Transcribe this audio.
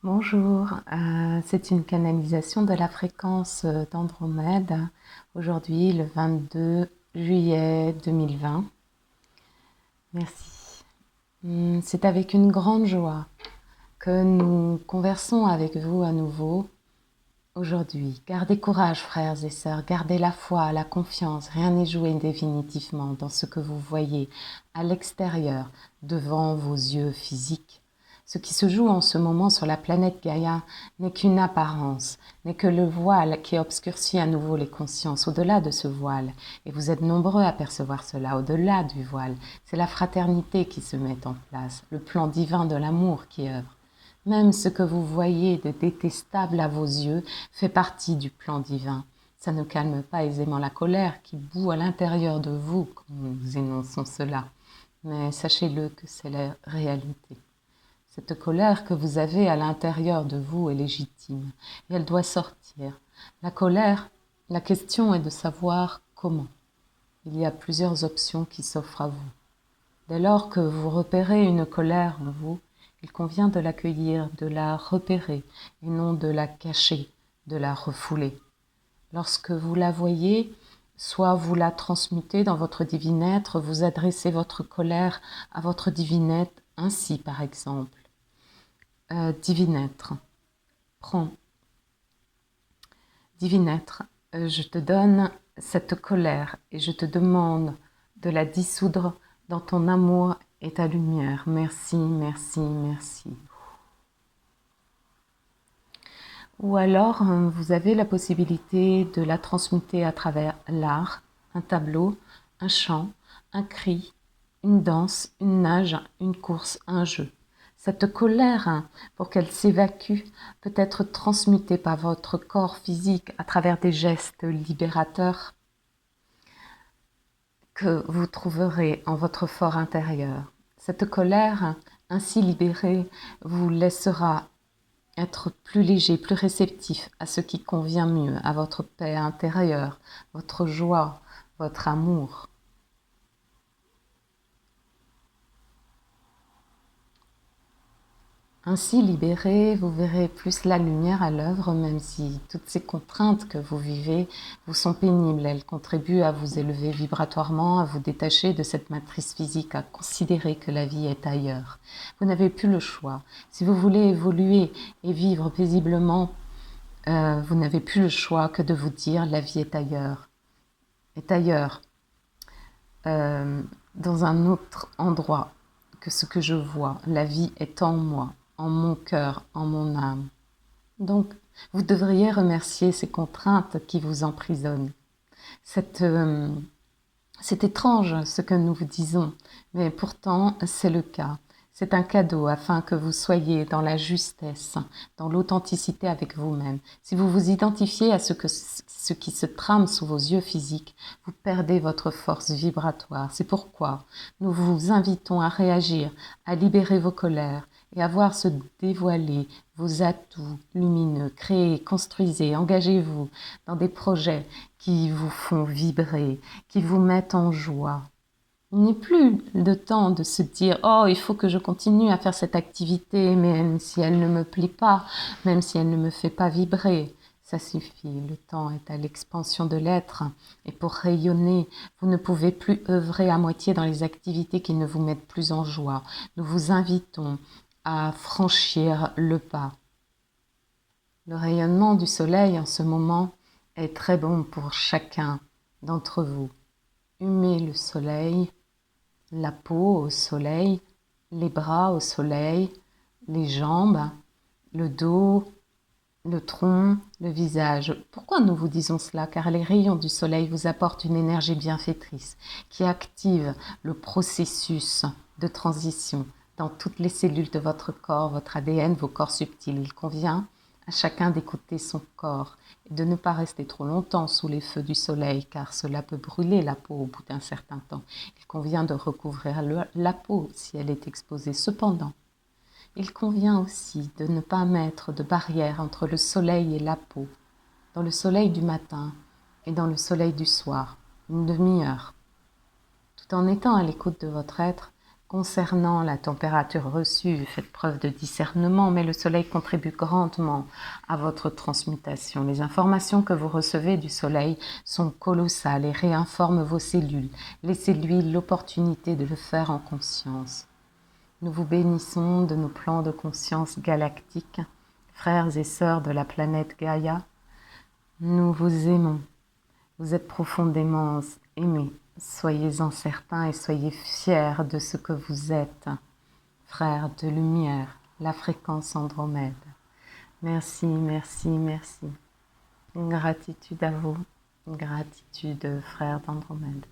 Bonjour, c'est une canalisation de la fréquence d'Andromède, aujourd'hui le 22 juillet 2020. Merci. C'est avec une grande joie que nous conversons avec vous à nouveau aujourd'hui. Gardez courage, frères et sœurs, gardez la foi, la confiance. Rien n'est joué définitivement dans ce que vous voyez à l'extérieur, devant vos yeux physiques. Ce qui se joue en ce moment sur la planète Gaïa n'est qu'une apparence, n'est que le voile qui obscurcit à nouveau les consciences. Au-delà de ce voile, et vous êtes nombreux à percevoir cela, au-delà du voile, c'est la fraternité qui se met en place, le plan divin de l'amour qui œuvre. Même ce que vous voyez de détestable à vos yeux fait partie du plan divin. Ça ne calme pas aisément la colère qui bout à l'intérieur de vous quand nous énonçons cela. Mais sachez-le que c'est la réalité. Cette colère que vous avez à l'intérieur de vous est légitime et elle doit sortir. La colère, la question est de savoir comment. Il y a plusieurs options qui s'offrent à vous. Dès lors que vous repérez une colère en vous, il convient de l'accueillir, de la repérer et non de la cacher, de la refouler. Lorsque vous la voyez, soit vous la transmutez dans votre divin être, vous adressez votre colère à votre divin être, ainsi par exemple. Divin être, prends. Divin être, je te donne cette colère et je te demande de la dissoudre dans ton amour et ta lumière. Merci, merci, merci. Ou alors, vous avez la possibilité de la transmuter à travers l'art, un tableau, un chant, un cri, une danse, une nage, une course, un jeu. Cette colère, pour qu'elle s'évacue, peut être transmutée par votre corps physique à travers des gestes libérateurs que vous trouverez en votre fort intérieur. Cette colère, ainsi libérée, vous laissera être plus léger, plus réceptif à ce qui convient mieux, à votre paix intérieure, votre joie, votre amour. Ainsi libéré, vous verrez plus la lumière à l'œuvre, même si toutes ces contraintes que vous vivez vous sont pénibles. Elles contribuent à vous élever vibratoirement, à vous détacher de cette matrice physique, à considérer que la vie est ailleurs. Vous n'avez plus le choix. Si vous voulez évoluer et vivre paisiblement, vous n'avez plus le choix que de vous dire la vie est ailleurs. Est ailleurs, dans un autre endroit que ce que je vois. La vie est en moi, en mon cœur, en mon âme. Donc, vous devriez remercier ces contraintes qui vous emprisonnent. C'est étrange ce que nous vous disons, mais pourtant c'est le cas. C'est un cadeau afin que vous soyez dans la justesse, dans l'authenticité avec vous-même. Si vous vous identifiez à ce qui se trame sous vos yeux physiques, vous perdez votre force vibratoire. C'est pourquoi nous vous invitons à réagir, à libérer vos colères et à voir se dévoiler vos atouts lumineux. Créez, construisez, engagez-vous dans des projets qui vous font vibrer, qui vous mettent en joie. Il n'est plus de temps de se dire « Oh, il faut que je continue à faire cette activité, même si elle ne me plaît pas, même si elle ne me fait pas vibrer. » Ça suffit, le temps est à l'expansion de l'être. Et pour rayonner, vous ne pouvez plus œuvrer à moitié dans les activités qui ne vous mettent plus en joie. Nous vous invitons à franchir le pas. Le rayonnement du soleil en ce moment est très bon pour chacun d'entre vous. Humez le soleil, la peau au soleil, les bras au soleil, les jambes, le dos, le tronc, le visage. Pourquoi nous vous disons cela? Car les rayons du soleil vous apportent une énergie bienfaitrice qui active le processus de transition dans toutes les cellules de votre corps, votre ADN, vos corps subtils. Il convient à chacun d'écouter son corps et de ne pas rester trop longtemps sous les feux du soleil car cela peut brûler la peau au bout d'un certain temps. Il convient de recouvrir la peau si elle est exposée. Cependant, il convient aussi de ne pas mettre de barrière entre le soleil et la peau, dans le soleil du matin et dans le soleil du soir, une demi-heure. Tout en étant à l'écoute de votre être, Concernant la température reçue, faites preuve de discernement, mais le soleil contribue grandement à votre transmutation. Les informations que vous recevez du soleil sont colossales et réinforment vos cellules. Laissez-lui l'opportunité de le faire en conscience. Nous vous bénissons de nos plans de conscience galactiques, frères et sœurs de la planète Gaïa. Nous vous aimons. Vous êtes profondément aimés. Soyez-en certains et soyez fiers de ce que vous êtes, frères de lumière, la fréquence Andromède. Merci, merci, merci. Gratitude à vous, gratitude, frères d'Andromède.